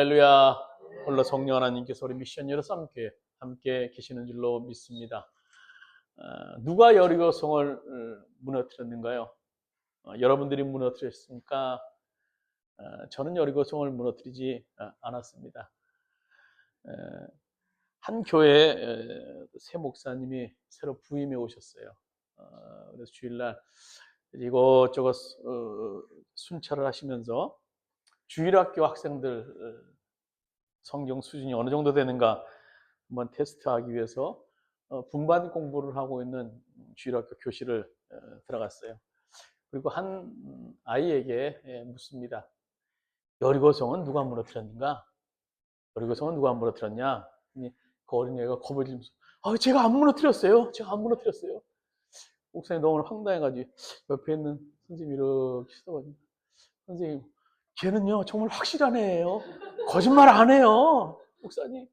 할렐루야. 홀로 성령 하나님께서 우리 미션 여러분 함께 계시는 줄로 믿습니다. 누가 여리고성을 무너뜨렸는가요? 여러분들이 무너뜨렸습니까? 저는 여리고성을 무너뜨리지 않았습니다. 한 교회에 새 목사님이 새로 부임해 오셨어요. 그래서 주일날 이것저것 순찰을 하시면서 주일학교 학생들 성경 수준이 어느 정도 되는가 한번 테스트하기 위해서 분반 공부를 하고 있는 주일학교 교실을 들어갔어요. 그리고 한 아이에게 묻습니다. 여리고성은 누가 무너뜨렸는가? 여리고성은 누가 무너뜨렸냐? 그 어린애가 겁을 지면서 제가 안 무너뜨렸어요. 제가 안 무너뜨렸어요. 목사님 너무 황당해가지고 옆에 있는 선생님이 이렇게 쳐다보니까 선생님 걔는요 정말 확실한 애예요. 거짓말 안 해요. 목사님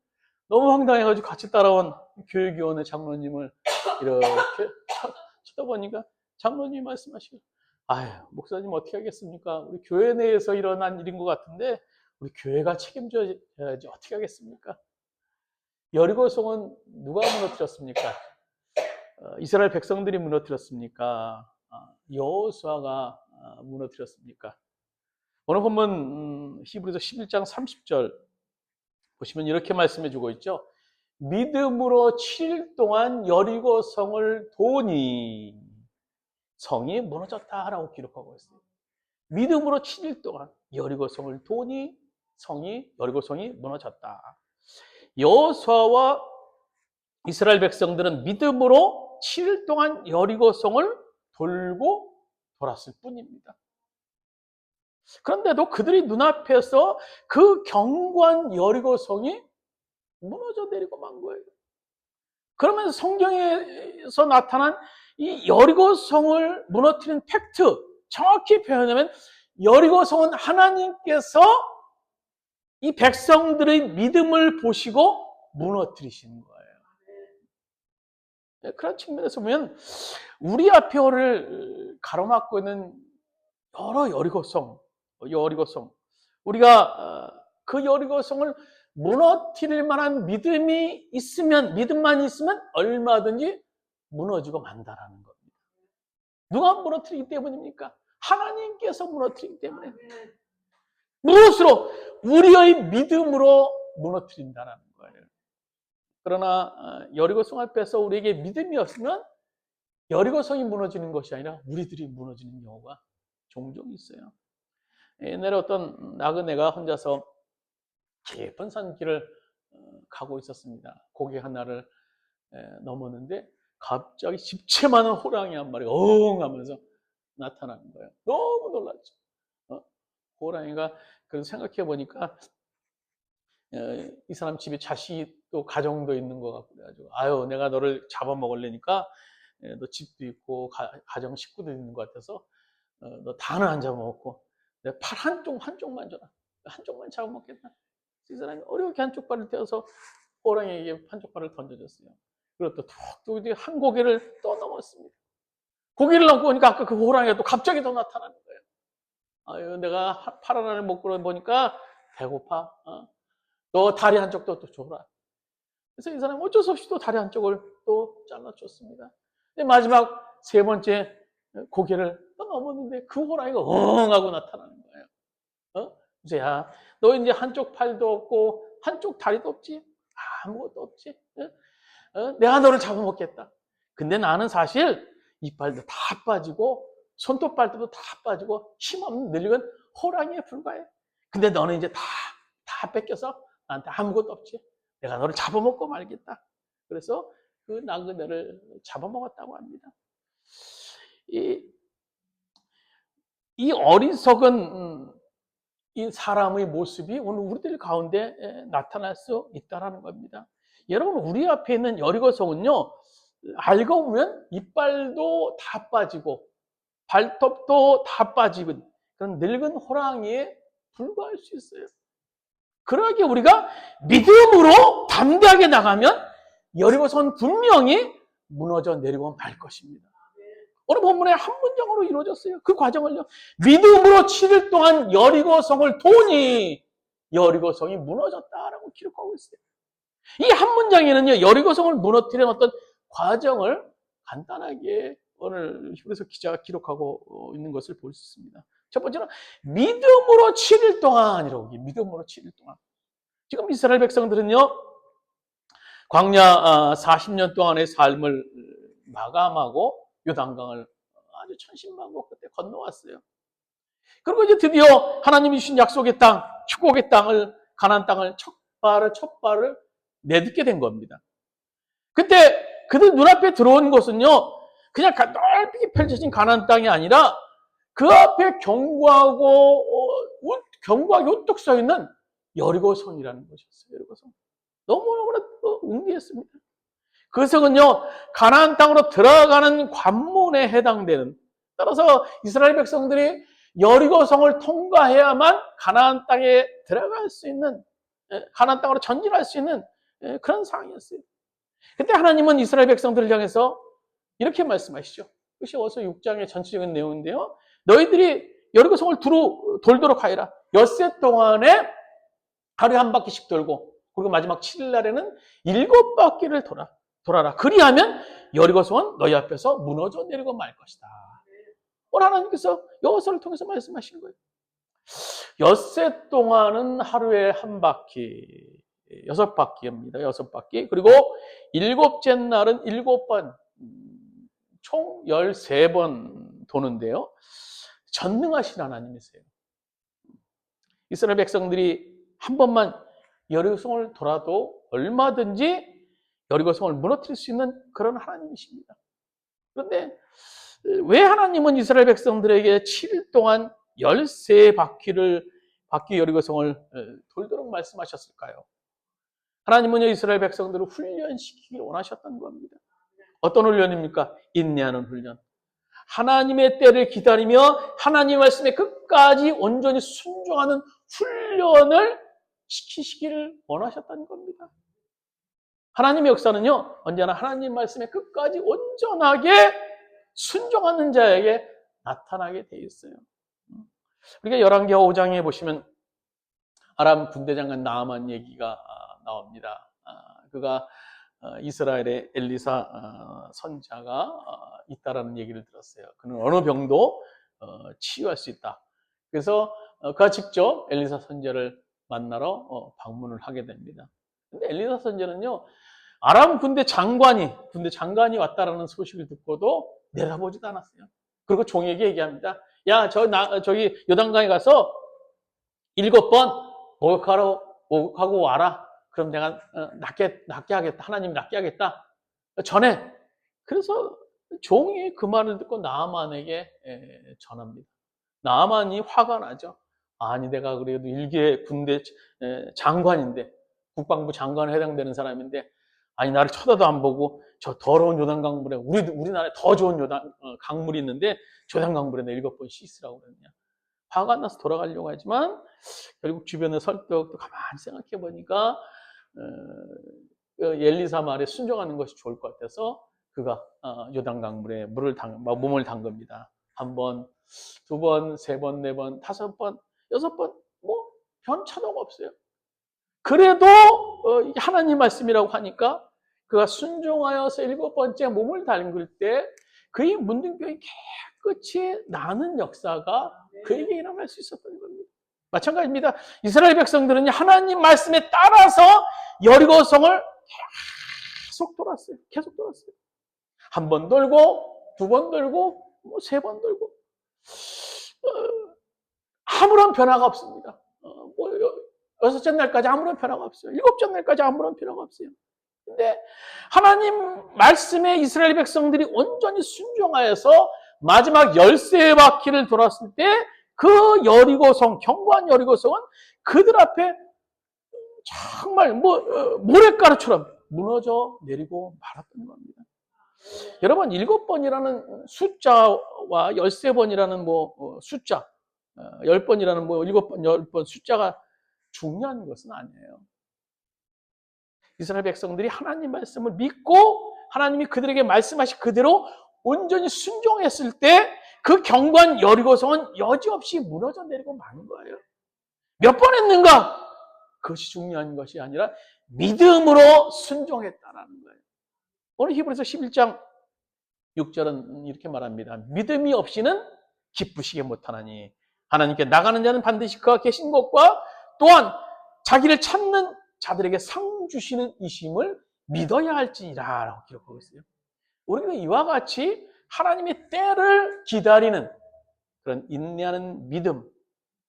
너무 황당해가지고 같이 따라온 교육위원회 장로님을 이렇게 쳐다보니까 장로님이 말씀하시고 아유 목사님 어떻게 하겠습니까? 우리 교회 내에서 일어난 일인 것 같은데 우리 교회가 책임져야지 어떻게 하겠습니까? 여리고성은 누가 무너뜨렸습니까? 이스라엘 백성들이 무너뜨렸습니까? 여호수아가 무너뜨렸습니까? 오늘 본문 히브리서 11장 30절 보시면 이렇게 말씀해 주고 있죠. 믿음으로 7일 동안 여리고성을 도니 성이 무너졌다라고 기록하고 있어요. 믿음으로 7일 동안 여리고성을 도니 여리고성이 무너졌다. 여호수아와 이스라엘 백성들은 믿음으로 7일 동안 여리고성을 돌고 돌았을 뿐입니다. 그런데도 그들이 눈앞에서 그 견고한 여리고성이 무너져 내리고 만 거예요. 그러면서 성경에서 나타난 이 여리고성을 무너뜨린 팩트, 정확히 표현하면 여리고성은 하나님께서 이 백성들의 믿음을 보시고 무너뜨리시는 거예요. 그런 측면에서 보면 우리 앞에를 가로막고 있는 여러 여리고성, 우리가 그 여리고성을 무너뜨릴 만한 믿음만 있으면 얼마든지 무너지고 만다라는 겁니다. 누가 무너뜨리기 때문입니까? 하나님께서 무너뜨리기 때문에. 무엇으로? 우리의 믿음으로 무너뜨린다라는 거예요. 그러나 여리고성 앞에서 우리에게 믿음이 없으면 여리고성이 무너지는 것이 아니라 우리들이 무너지는 경우가 종종 있어요. 옛날에 어떤 나그네가 혼자서 깊은 산길을 가고 있었습니다. 고개 하나를 넘었는데 갑자기 집채 많은 호랑이 한 마리가 엉 하면서 나타나는 거예요. 너무 놀랐죠. 호랑이가 그래서 생각해 보니까 이 사람 집에 자식도 가정도 있는 것 같고 그래가지고 아유 내가 너를 잡아먹으려니까 너 집도 있고 가정 식구도 있는 것 같아서 너 다는 안 잡아먹고 내 팔 한쪽만 줘라. 한쪽만 잡아먹겠다. 이 사람이 어렵게 한쪽 발을 떼어서 호랑이에게 한쪽 발을 던져줬어요. 그리고 또 툭툭 한 고개를 또 넘었습니다. 고개를 넘고 보니까 아까 그 호랑이가 또 갑자기 또 나타나는 거예요. 아유 내가 팔 하나를 못 걸어보니까 배고파. 너 다리 한쪽도 또 줘라. 그래서 이 사람은 어쩔 수 없이 또 다리 한쪽을 또 잘라줬습니다. 마지막 세 번째 고개를 또 넘었는데 그 호랑이가 엉 하고 나타나는 거예요. 그래서 야, 너 이제 한쪽 팔도 없고 한쪽 다리도 없지? 아무것도 없지? 내가 너를 잡아먹겠다. 근데 나는 사실 이빨도 다 빠지고 손톱발도 다 빠지고 힘없는 늙은 호랑이에 불과해. 근데 너는 이제 다 뺏겨서 나한테 아무것도 없지? 내가 너를 잡아먹고 말겠다. 그래서 그 나그네를 잡아먹었다고 합니다. 이 어리석은 이 사람의 모습이 오늘 우리들 가운데 나타날 수 있다는 겁니다. 여러분 우리 앞에 있는 여리고성은요 알고 보면 이빨도 다 빠지고 발톱도 다 빠지는 그런 늙은 호랑이에 불과할 수 있어요. 그러기에 우리가 믿음으로 담대하게 나가면 여리고성은 분명히 무너져 내리고 말 것입니다. 오늘 본문에 한 문장으로 이루어졌어요. 그 과정을요. 믿음으로 7일 동안 여리고성을 도니 여리고성이 무너졌다라고 기록하고 있어요. 이 한 문장에는요, 여리고성을 무너뜨리는 어떤 과정을 간단하게 오늘 히브리서 기자가 기록하고 있는 것을 볼 수 있습니다. 첫 번째는 믿음으로 7일 동안이라고. 믿음으로 7일 동안. 지금 이스라엘 백성들은요, 광야 40년 동안의 삶을 마감하고 요단강을 아주 천신만고 그때 건너왔어요. 그리고 이제 드디어 하나님이 주신 약속의 땅, 축복의 땅을, 가나안 땅을 첫 발을 내딛게 된 겁니다. 그때 그들 눈앞에 들어온 것은요, 그냥 넓게 펼쳐진 가나안 땅이 아니라 그 앞에 견고하게 우뚝 서 있는 여리고성이라는 것이었어요. 여리고성. 너무너무나 웅기했습니다. 그 성은요, 가나안 땅으로 들어가는 관문에 해당되는, 따라서 이스라엘 백성들이 여리고성을 통과해야만 가나안 땅에 들어갈 수 있는, 가나안 땅으로 전진할 수 있는 그런 상황이었어요. 그때 하나님은 이스라엘 백성들을 향해서 이렇게 말씀하시죠. 그것이 어서 6장의 전체적인 내용인데요. 너희들이 여리고성을 돌도록 하여라. 엿새 동안에 하루에 한 바퀴씩 돌고, 그리고 마지막 7일 날에는 7바퀴를 돌아라. 그리하면 여리고성은 너희 앞에서 무너져 내리고 말 것이다. 오늘 하나님께서 여호수아를 통해서 말씀하신 거예요. 엿새 동안은 하루에 한 바퀴, 6바퀴입니다. 6바퀴. 그리고 7째 날은 7번, 총 13번 도는데요. 전능하신 하나님이세요. 이스라엘 백성들이 한 번만 여리고성을 돌아도 얼마든지 여리고성을 무너뜨릴 수 있는 그런 하나님이십니다. 그런데 왜 하나님은 이스라엘 백성들에게 7일 동안 13바퀴 여리고성을 돌도록 말씀하셨을까요? 하나님은요, 이스라엘 백성들을 훈련시키길 원하셨던 겁니다. 어떤 훈련입니까? 인내하는 훈련. 하나님의 때를 기다리며 하나님 말씀에 끝까지 온전히 순종하는 훈련을 시키시기를 원하셨다는 겁니다. 하나님의 역사는요, 언제나 하나님 말씀에 끝까지 온전하게 순종하는 자에게 나타나게 돼 있어요. 우리가 열왕기하 5장에 보시면 아람 군대장관 나아만 얘기가 나옵니다. 그가 이스라엘의 엘리사 선자가 있다라는 얘기를 들었어요. 그는 어느 병도 치유할 수 있다. 그래서 그가 직접 엘리사 선자를 만나러 방문을 하게 됩니다. 근데 엘리사 선자는요, 아람 군대 장관이 왔다라는 소식을 듣고도 내다보지도 않았어요. 그리고 종에게 얘기합니다. 야, 저기 요단강에 가서 7번 목욕하고 와라. 그럼 내가 낫게 하겠다. 하나님이 낫게 하겠다. 전해. 그래서 종이 그 말을 듣고 나아만에게 전합니다. 나아만이 화가 나죠. 아니, 내가 그래도 일개 군대 장관인데, 국방부 장관에 해당되는 사람인데, 아니, 나를 쳐다도 안 보고 저 더러운 요단강물에, 우리나라에 더 좋은 강물이 있는데 요단강물에 내 7번 씻으라고 그랬냐. 화가 나서 돌아가려고 하지만 결국 주변의 설득도 가만히 생각해 보니까 엘리사 말에 순종하는 것이 좋을 것 같아서 그가 요단강물에 몸을 담급니다. 1번, 2번, 3번, 4번, 5번, 6번, 뭐 변차도가 없어요. 그래도 하나님 말씀이라고 하니까 그가 순종하여서 7번째 몸을 담글 때 그의 문둥병이 깨끗이 나는 역사가 그에게 일어날 수 있었던 겁니다. 마찬가지입니다. 이스라엘 백성들은 하나님 말씀에 따라서 여리고성을 계속 돌았어요. 1번 돌고, 2번 돌고, 3번 돌고. 아무런 변화가 없습니다. 6째 날까지 아무런 변화가 없어요. 7째 날까지 아무런 변화가 없어요. 근데 하나님 말씀에 이스라엘 백성들이 온전히 순종하여서 마지막 13바퀴를 돌았을 때 그 여리고성, 견고한 여리고성은 그들 앞에 정말 모래가루처럼 무너져 내리고 말았던 겁니다. 여러분, 7번이라는 숫자와 13번이라는 숫자, 10번이라는 7번, 10번 숫자가 중요한 것은 아니에요. 이스라엘 백성들이 하나님 말씀을 믿고 하나님이 그들에게 말씀하신 그대로 온전히 순종했을 때 그 견고한 여리고성은 여지없이 무너져 내리고 마는 거예요. 몇 번 했는가? 그것이 중요한 것이 아니라 믿음으로 순종했다라는 거예요. 오늘 히브리서 11장 6절은 이렇게 말합니다. 믿음이 없이는 기쁘시게 못하나니 하나님께 나가는 자는 반드시 그가 계신 것과 또한 자기를 찾는 자들에게 상 주시는 이심을 믿어야 할지니라 라고 기록하고 있어요. 우리는 이와 같이 하나님의 때를 기다리는 그런 인내하는 믿음,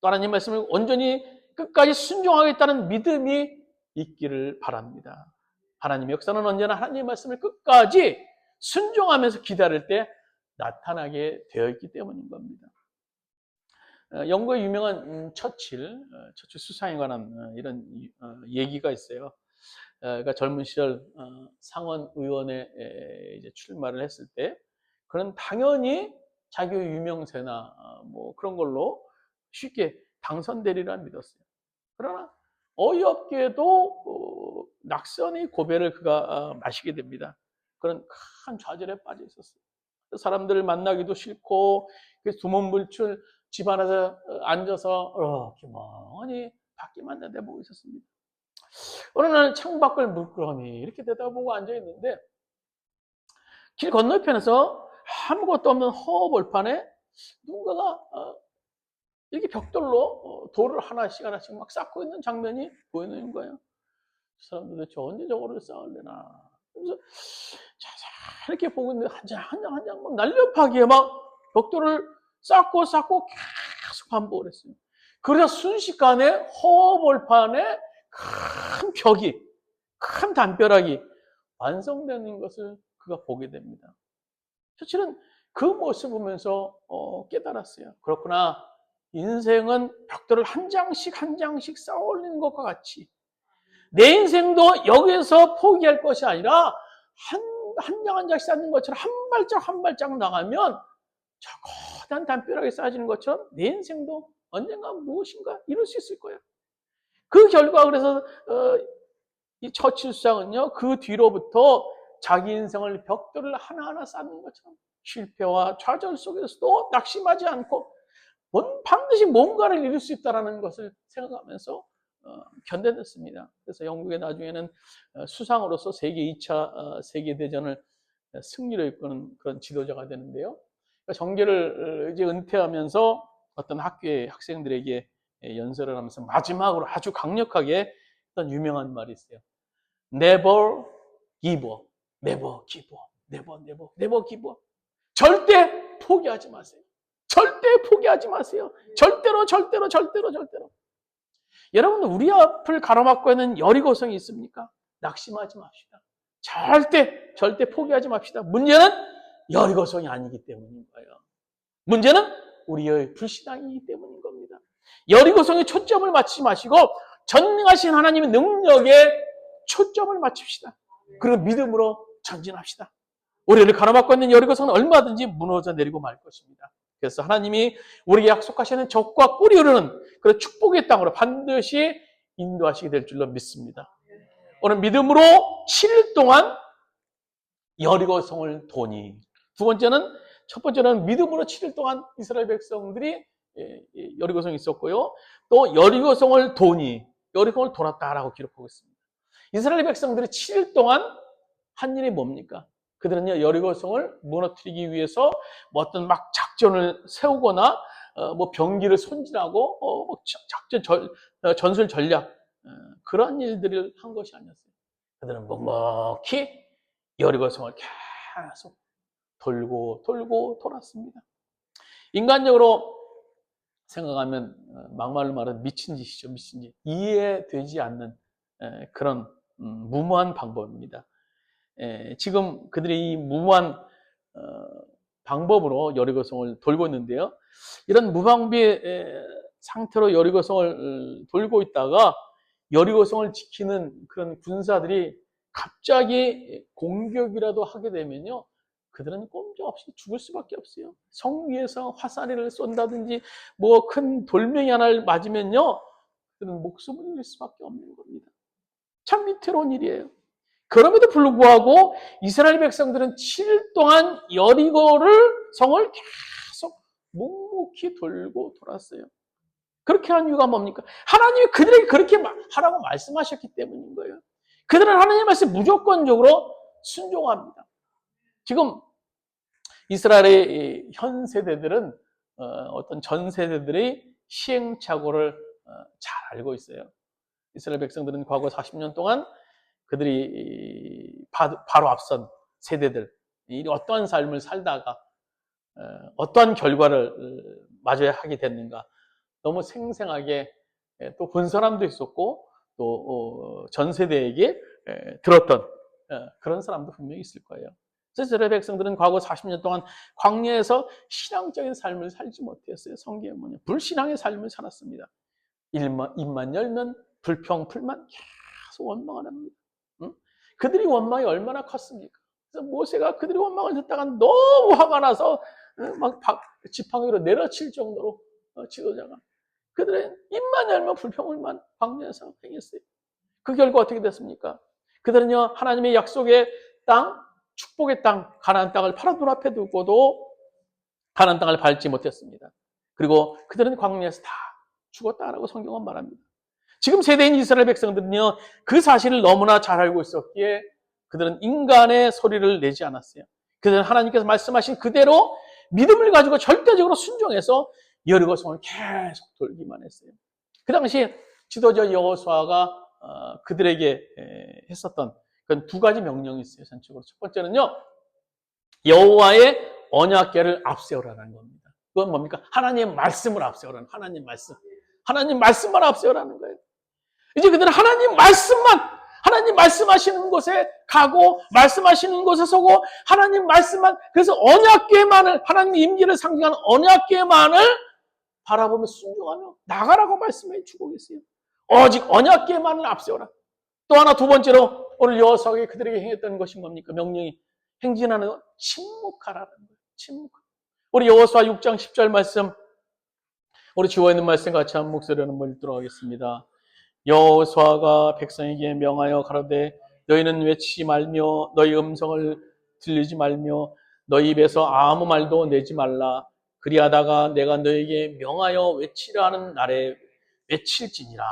또 하나님 말씀을 온전히 끝까지 순종하겠다는 믿음이 있기를 바랍니다. 하나님의 역사는 언제나 하나님의 말씀을 끝까지 순종하면서 기다릴 때 나타나게 되어 있기 때문인 겁니다. 영국의 유명한 처칠 수상에 관한 이런 얘기가 있어요. 그러니까 젊은 시절 상원 의원에 이제 출마를 했을 때 그는 당연히 자기의 유명세나 뭐 그런 걸로 쉽게 당선되리라 믿었어요. 그러나 어이없게도 낙선의 고배를 그가 마시게 됩니다. 그런 큰 좌절에 빠져 있었어요. 사람들을 만나기도 싫고 두문불출 집 안에서 앉아서 이렇게 멍하니 밖에만 내다보고 있었습니다. 어느 날 창밖을 물끄러미 이렇게 내다보고 앉아있는데 길 건너편에서 아무것도 없는 허벌판에 누군가가 이렇게 벽돌로 돌을 하나씩 막 쌓고 있는 장면이 보이는 거예요. 사람들 도대체 언제 저거를 쌓으려나. 그래서 이렇게 보고 있는데 한 장 막 날렵하게 막 벽돌을 쌓고 계속 반복을 했어요. 그래서 순식간에 허벌판에 큰 벽이, 큰 담벼락이 완성되는 것을 그가 보게 됩니다. 처칠은 그 모습을 보면서 깨달았어요. 그렇구나. 인생은 벽돌을 한 장씩 쌓아 올리는 것과 같이 내 인생도 여기서 포기할 것이 아니라 한 장씩 쌓는 것처럼 한 발짝 나가면 저 거대한 담벼락이 쌓아지는 것처럼 내 인생도 언젠가 무엇인가 이룰 수 있을 거야. 그 결과 그래서 이 처칠 수상은요 그 뒤로부터 자기 인생을 벽돌을 하나하나 쌓는 것처럼 실패와 좌절 속에서도 낙심하지 않고 반드시 뭔가를 이룰 수 있다는 것을 생각하면서 견뎌냈습니다. 그래서 영국의 나중에는 수상으로서 세계 2차 세계대전을 승리로 이끄는 그런 지도자가 되는데요. 정계를 이제 은퇴하면서 어떤 학교의 학생들에게 연설을 하면서 마지막으로 아주 강력하게 어떤 유명한 말이 있어요. Never give up, never give up, never give up. 절대 포기하지 마세요. 절대 포기하지 마세요. 절대로. 여러분, 우리 앞을 가로막고 있는 여리고성이 있습니까? 낙심하지 맙시다. 절대 포기하지 맙시다. 문제는 여리고성이 아니기 때문인 거예요. 문제는 우리의 불신앙이기 때문인 겁니다. 여리고성에 초점을 맞추지 마시고 전능하신 하나님의 능력에 초점을 맞춥시다. 그리고 믿음으로 전진합시다. 우리를 가로막고 있는 여리고성은 얼마든지 무너져 내리고 말 것입니다. 그래서 하나님이 우리에게 약속하시는 적과 꿀이 흐르는 그런 축복의 땅으로 반드시 인도하시게 될 줄로 믿습니다. 오늘 믿음으로 7일 동안 여리고성을 도니. 첫 번째는 믿음으로 7일 동안 이스라엘 백성들이 여리고성에 있었고요. 또 여리고성을 도니, 여리고성을 돌았다라고 기록하고 있습니다. 이스라엘 백성들이 7일 동안 한 일이 뭡니까? 그들은요, 여리고성을 무너뜨리기 위해서 뭐 어떤 막 작전을 세우거나 뭐 병기를 손질하고 전술 전략 그런 일들을 한 것이 아니었어요. 그들은 묵묵히 여리고성을 계속 돌고 돌았습니다. 인간적으로 생각하면 막말로 말하면 미친 짓이죠. 미친 짓. 이해되지 않는 그런 무모한 방법입니다. 지금 그들이 이 무모한 방법으로 여리고성을 돌고 있는데요. 이런 무방비의 상태로 여리고성을 돌고 있다가 여리고성을 지키는 그런 군사들이 갑자기 공격이라도 하게 되면요. 그들은 꼼짝없이 죽을 수밖에 없어요. 성 위에서 화살을 쏜다든지 뭐 큰 돌멩이 하나를 맞으면요. 그들은 목숨을 잃을 수밖에 없는 겁니다. 참 위태로운 일이에요. 그럼에도 불구하고 이스라엘 백성들은 7일 동안 여리고를 성을 계속 묵묵히 돌고 돌았어요. 그렇게 한 이유가 뭡니까? 하나님이 그들에게 그렇게 하라고 말씀하셨기 때문인 거예요. 그들은 하나님의 말씀 무조건적으로 순종합니다. 지금 이스라엘의 현 세대들은 어떤 전 세대들의 시행착오를 잘 알고 있어요. 이스라엘 백성들은 과거 40년 동안 그들이 바로 앞선 세대들, 어떠한 삶을 살다가 어떠한 결과를 맞아야 하게 됐는가. 너무 생생하게 또 본 사람도 있었고 또 전 세대에게 들었던 그런 사람도 분명히 있을 거예요. 그래서 이스라엘 백성들은 과거 40년 동안 광야에서 신앙적인 삶을 살지 못했어요. 성경에 뭐냐, 불신앙의 삶을 살았습니다. 입만 열면 불평, 불만 계속 원망을 합니다. 응? 그들이 원망이 얼마나 컸습니까? 그래서 모세가 그들이 원망을 듣다가 너무 화가 나서 막 지팡이로 내려칠 정도로 지도자가 그들의 입만 열면 불평을만 광야에서 행했어요. 그 결과 어떻게 됐습니까? 그들은요, 하나님의 약속의 땅, 축복의 땅, 가나안 땅을 바로 눈앞에 두고도 가나안 땅을 밟지 못했습니다. 그리고 그들은 광야에서 다 죽었다라고 성경은 말합니다. 지금 세대인 이스라엘 백성들은요, 그 사실을 너무나 잘 알고 있었기에 그들은 인간의 소리를 내지 않았어요. 그들은 하나님께서 말씀하신 그대로 믿음을 가지고 절대적으로 순종해서 여리고 성을 계속 돌기만 했어요. 그 당시 지도자 여호수아가 그들에게 했었던 그런 두 가지 명령이 있어요. 전적으로 첫 번째는요, 여호와의 언약궤를 앞세우라는 겁니다. 그건 뭡니까? 하나님의 말씀을 앞세우라는, 하나님 말씀만 앞세우라는 거예요. 이제 그들은 하나님 말씀하시는 곳에 가고, 말씀하시는 곳에 서고, 하나님 말씀만, 그래서 언약궤만을, 하나님 임기를 상징하는 언약궤만을 바라보며 순종하며 나가라고 말씀해 주고 계세요. 오직 언약궤만을 앞세워라. 또 하나, 두 번째로 오늘 여호수아가 그들에게 행했던 것이 뭡니까? 명령이 행진하는 것, 침묵하라는 거예요. 침묵. 우리 여호수아 6장 10절 말씀, 우리 주어 있는 말씀 같이 한 목소리로 한번 읽도록 하겠습니다. 여호수아가 백성에게 명하여 가로되 너희는 외치지 말며 너희 음성을 들리지 말며 너희 입에서 아무 말도 내지 말라. 그리하다가 내가 너에게 명하여 외치라 하는 날에 외칠지니라.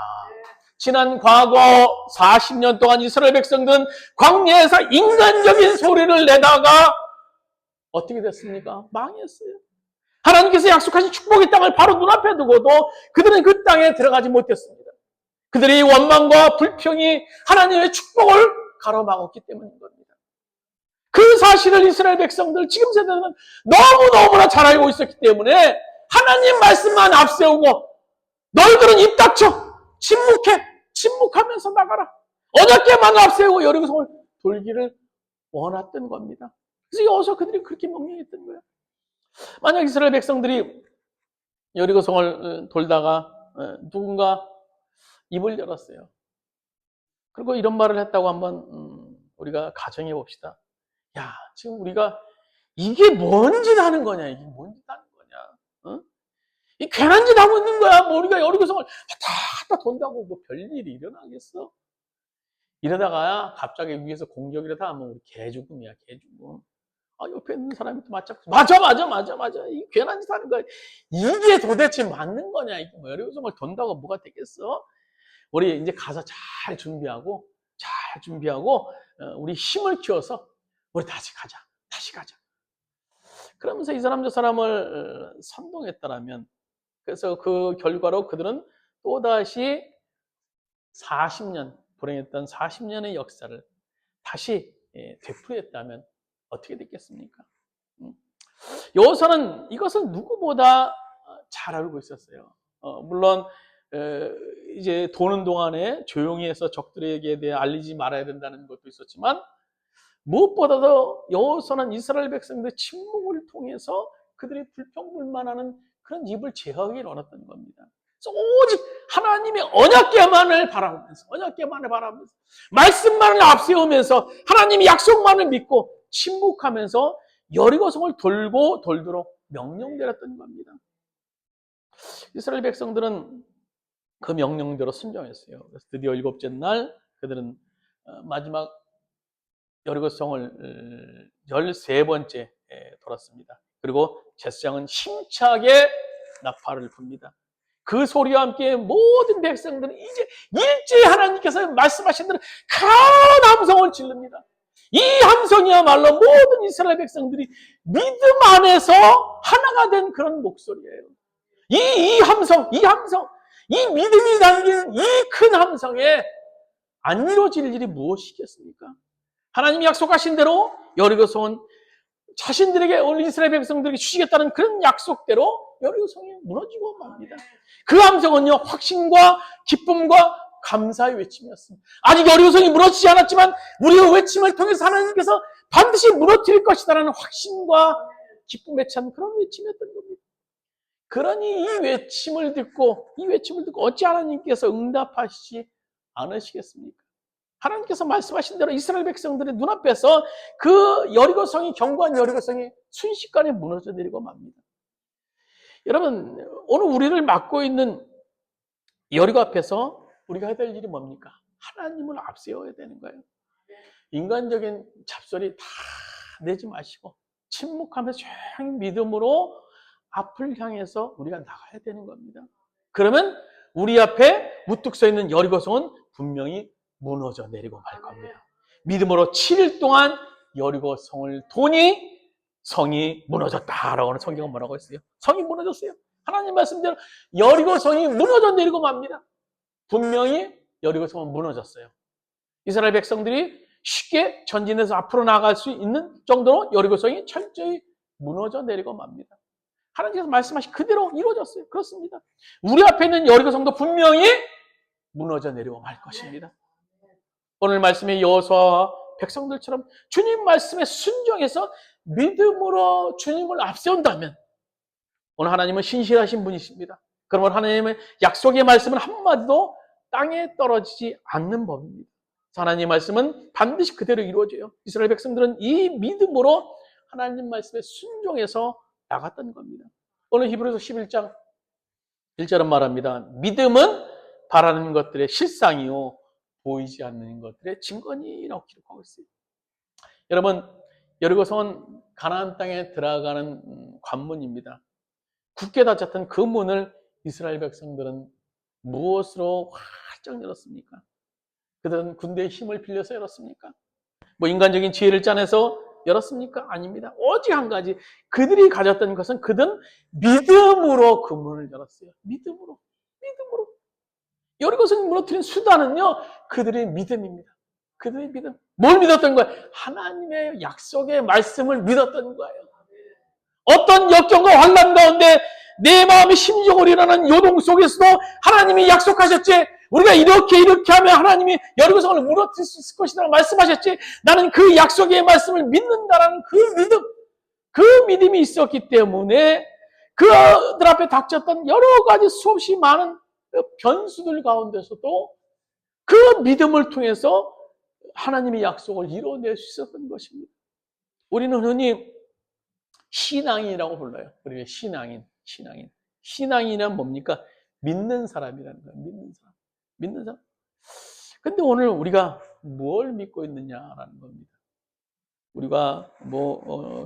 지난 과거 40년 동안 이스라엘 백성들은 광야에서 인간적인 소리를 내다가 어떻게 됐습니까? 망했어요. 하나님께서 약속하신 축복의 땅을 바로 눈앞에 두고도 그들은 그 땅에 들어가지 못했습니다. 그들의 원망과 불평이 하나님의 축복을 가로막았기 때문인 겁니다. 그 사실을 이스라엘 백성들, 지금 세대는 너무너무나 잘 알고 있었기 때문에 하나님 말씀만 앞세우고 너희들은 입 닥쳐! 침묵하면서 나가라. 언약궤만 앞세우고 여리고성을 돌기를 원했던 겁니다. 그래서 여기서 그들이 그렇게 명령했던 거예요. 만약 이스라엘 백성들이 여리고성을 돌다가 누군가 입을 열었어요. 그리고 이런 말을 했다고 한번 우리가 가정해 봅시다. 야, 지금 우리가 이게 뭔 짓 하는 거냐? 이게 뭔 짓 하는 거냐? 어? 이 괜한 짓 하고 있는 거야. 뭐 우리가 여리고성을 왔다 돈다고 뭐 별일이 일어나겠어? 이러다가 갑자기 위에서 공격이라다 하면 우리 개죽음이야, 개죽음. 옆에 있는 사람이 또 맞잡고 맞아. 이 괜한 짓 하는 거야. 이게 도대체 맞는 거냐? 이게 뭐 여리고성을 돈다고 뭐가 되겠어? 우리 이제 가서 잘 준비하고 우리 힘을 키워서 우리 다시 가자. 그러면서 이 사람 저 사람을 선동했다라면, 그래서 그 결과로 그들은 또다시 40년 불행했던 40년의 역사를 다시 되풀이했다면 어떻게 됐겠습니까? 여호수아는 이것을 누구보다 잘 알고 있었어요. 물론 이제 도는 동안에 조용히 해서 적들에게 대해 알리지 말아야 된다는 것도 있었지만, 무엇보다도 여호수아는 이스라엘 백성들의 침묵을 통해서 그들이 불평불만하는 그런 입을 제어하기를 원했던 겁니다. 그래서 오직 하나님의 언약궤만을 바라보면서 말씀만을 앞세우면서 하나님의 약속만을 믿고 침묵하면서 여리고성을 돌도록 명령되었던 겁니다. 이스라엘 백성들은 그 명령대로 순종했어요. 그래서 드디어 7째 날 그들은 마지막 여리고성을 13번째 돌았습니다. 그리고 제사장은 힘차게 나팔을 붑니다. 그 소리와 함께 모든 백성들은 이제 일제히 하나님께서 말씀하신 대로 큰 함성을 지릅니다. 이 함성이야말로 모든 이스라엘 백성들이 믿음 안에서 하나가 된 그런 목소리예요. 이 함성, 이 믿음이 담긴 이 큰 함성에 안 이루어질 일이 무엇이겠습니까? 하나님이 약속하신 대로 여리고성은 자신들에게 이스라엘 백성들에게 주시겠다는 그런 약속대로 여리고성이 무너지고 맙니다. 그 함성은요, 확신과 기쁨과 감사의 외침이었습니다. 아직 여리고성이 무너지지 않았지만 우리의 외침을 통해서 하나님께서 반드시 무너뜨릴 것이다라는 확신과 기쁨에 찬 그런 외침이었던 겁니다. 그러니 이 외침을 듣고 어찌 하나님께서 응답하시지 않으시겠습니까? 하나님께서 말씀하신 대로 이스라엘 백성들의 눈앞에서 그 여리고성이, 견고한 여리고성이 순식간에 무너져 내리고 맙니다. 여러분, 오늘 우리를 맡고 있는 여리고 앞에서 우리가 해야 될 일이 뭡니까? 하나님을 앞세워야 되는 거예요. 인간적인 잡소리 다 내지 마시고 침묵하면서 조용히 믿음으로 앞을 향해서 우리가 나가야 되는 겁니다. 그러면 우리 앞에 우뚝 서 있는 여리고성은 분명히 무너져 내리고 말 겁니다. 믿음으로 7일 동안 여리고성을 도니 성이 무너졌다라고 성경은 뭐라고 했어요? 성이 무너졌어요. 하나님 말씀대로 여리고성이 무너져 내리고 맙니다. 분명히 여리고성은 무너졌어요. 이스라엘 백성들이 쉽게 전진해서 앞으로 나갈 수 있는 정도로 여리고성이 철저히 무너져 내리고 맙니다. 하나님께서 말씀하신 그대로 이루어졌어요. 그렇습니다. 우리 앞에 있는 여리고성도 분명히 무너져 내리고 말 것입니다. 오늘 말씀의 여호수아와 백성들처럼 주님 말씀에 순종해서 믿음으로 주님을 앞세운다면 오늘 하나님은 신실하신 분이십니다. 그러면 하나님의 약속의 말씀은 한마디도 땅에 떨어지지 않는 법입니다. 하나님의 말씀은 반드시 그대로 이루어져요. 이스라엘 백성들은 이 믿음으로 하나님 말씀에 순종해서 나갔던 겁니다. 오늘 히브리서 11장 1절은 말합니다. 믿음은 바라는 것들의 실상이요 보이지 않는 것들의 증거니라고 기록하고 있어요. 여러분, 여리고성은 가나안 땅에 들어가는 관문입니다. 굳게 닫혔던 그 문을 이스라엘 백성들은 무엇으로 활짝 열었습니까? 그들은 군대의 힘을 빌려서 열었습니까? 인간적인 지혜를 짜내서 열었습니까? 아닙니다. 오직 한 가지, 그들이 가졌던 것은 그들은 믿음으로 그 문을 열었어요. 믿음으로. 여리고성을 무너뜨린 수단은요, 그들의 믿음입니다. 그들의 믿음. 뭘 믿었던 거예요? 하나님의 약속의 말씀을 믿었던 거예요. 어떤 역경과 환난 가운데 내 마음의 심정을 일어나는 요동 속에서도 하나님이 약속하셨지, 우리가 이렇게 하면 하나님이 여리고성을 무너뜨릴 수 있을 것이라고 말씀하셨지, 나는 그 약속의 말씀을 믿는다라는 그 믿음이 있었기 때문에 그들 앞에 닥쳤던 여러 가지 수없이 많은 변수들 가운데서도 그 믿음을 통해서 하나님의 약속을 이뤄낼 수 있었던 것입니다. 우리는 흔히 신앙인이라고 불러요. 우리가 신앙인이란 뭡니까? 믿는 사람이라는 거예요. 믿는 사람. 근데 오늘 우리가 뭘 믿고 있느냐라는 겁니다. 우리가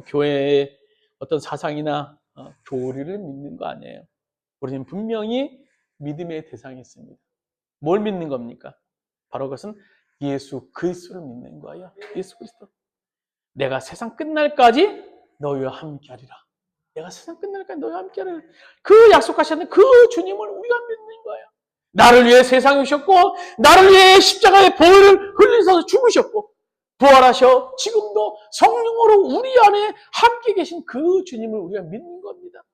교회의 어떤 사상이나 교리를 믿는 거 아니에요. 우리는 분명히 믿음의 대상이 있습니다. 뭘 믿는 겁니까? 바로 그것은 예수 그리스도를 믿는 거예요. 예수 그리스도. 내가 세상 끝날까지 너희와 함께하리라. 내가 세상 끝날까지 너희와 함께하리라. 그 약속하셨는 그 주님을 우리가 믿는 거예요. 나를 위해 세상에 오셨고, 나를 위해 십자가의 보혈을 흘리셔서 죽으셨고, 부활하셔 지금도 성령으로 우리 안에 함께 계신 그 주님을 우리가 믿는 겁니다.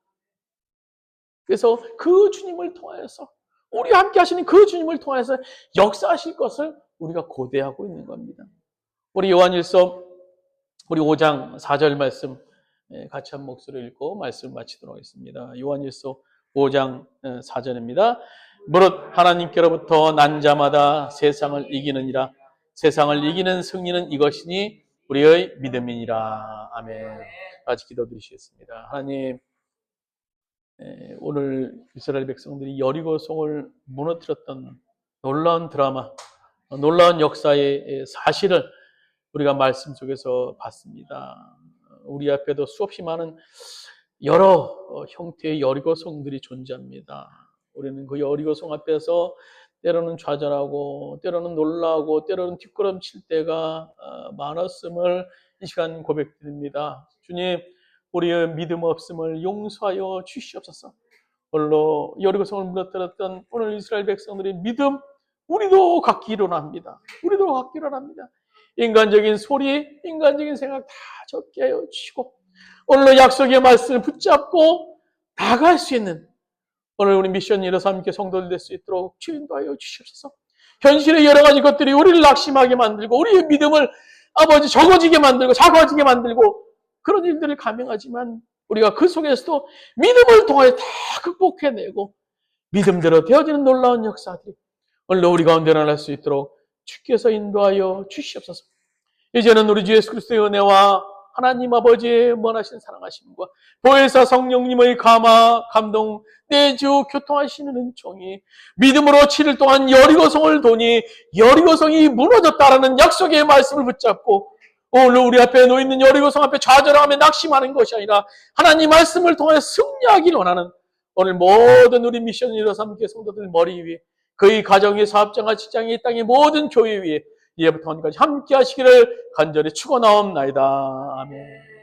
그래서 그 주님을 통하여서, 우리와 함께 하시는 그 주님을 통해서 역사하실 것을 우리가 고대하고 있는 겁니다. 우리 요한일서 우리 5장 4절 말씀 같이 한 목소리를 읽고 말씀 마치도록 하겠습니다. 요한일서 5장 4절입니다. 무릇 하나님께로부터 난 자마다 세상을 이기느니라. 세상을 이기는 승리는 이것이니 우리의 믿음이니라. 아멘. 같이 기도드리시겠습니다. 하나님, 오늘 이스라엘 백성들이 여리고성을 무너뜨렸던 놀라운 드라마, 놀라운 역사의 사실을 우리가 말씀 속에서 봤습니다. 우리 앞에도 수없이 많은 여러 형태의 여리고성들이 존재합니다. 우리는 그 여리고성 앞에서 때로는 좌절하고 때로는 놀라고 때로는 뒷걸음칠 때가 많았음을 이 시간 고백드립니다. 주님, 우리의 믿음 없음을 용서하여 주시옵소서. 오늘로 여리고성을 무너뜨렸던 오늘 이스라엘 백성들의 믿음, 우리도 갖기를 원합니다. 우리도 갖기를 원합니다. 인간적인 소리, 인간적인 생각 다 적게 하여 주시고 오늘로 약속의 말씀을 붙잡고 나갈 수 있는 오늘 우리 미션 일어서 함께 성도들 될 수 있도록 주여 인도하여 주시옵소서. 현실의 여러 가지 것들이 우리를 낙심하게 만들고 우리의 믿음을 아버지 적어지게 만들고 작아지게 만들고 그런 일들을 감행하지만 우리가 그 속에서도 믿음을 통하여 다 극복해내고 믿음대로 되어지는 놀라운 역사들이 오늘도 우리 가운데 일어날 수 있도록 주께서 인도하여 주시옵소서. 이제는 우리 주 예수 그리스도의 은혜와 하나님 아버지의 원하신 사랑하심과 보혜사 성령님의 감동 내주 교통하시는 은총이 믿음으로 7일 동안 여리고성을 도니 여리고성이 무너졌다라는 약속의 말씀을 붙잡고 오늘 우리 앞에 놓여있는 여리고성 앞에 좌절하며 낙심하는 것이 아니라 하나님 말씀을 통해 승리하기를 원하는 오늘 모든 우리 미션 일어서 함께 성도들 머리 위에 그의 가정의 사업장과 직장의 이 땅의 모든 교회 위에 이제부터 오늘까지 함께 하시기를 간절히 축원하옵나이다. 아멘.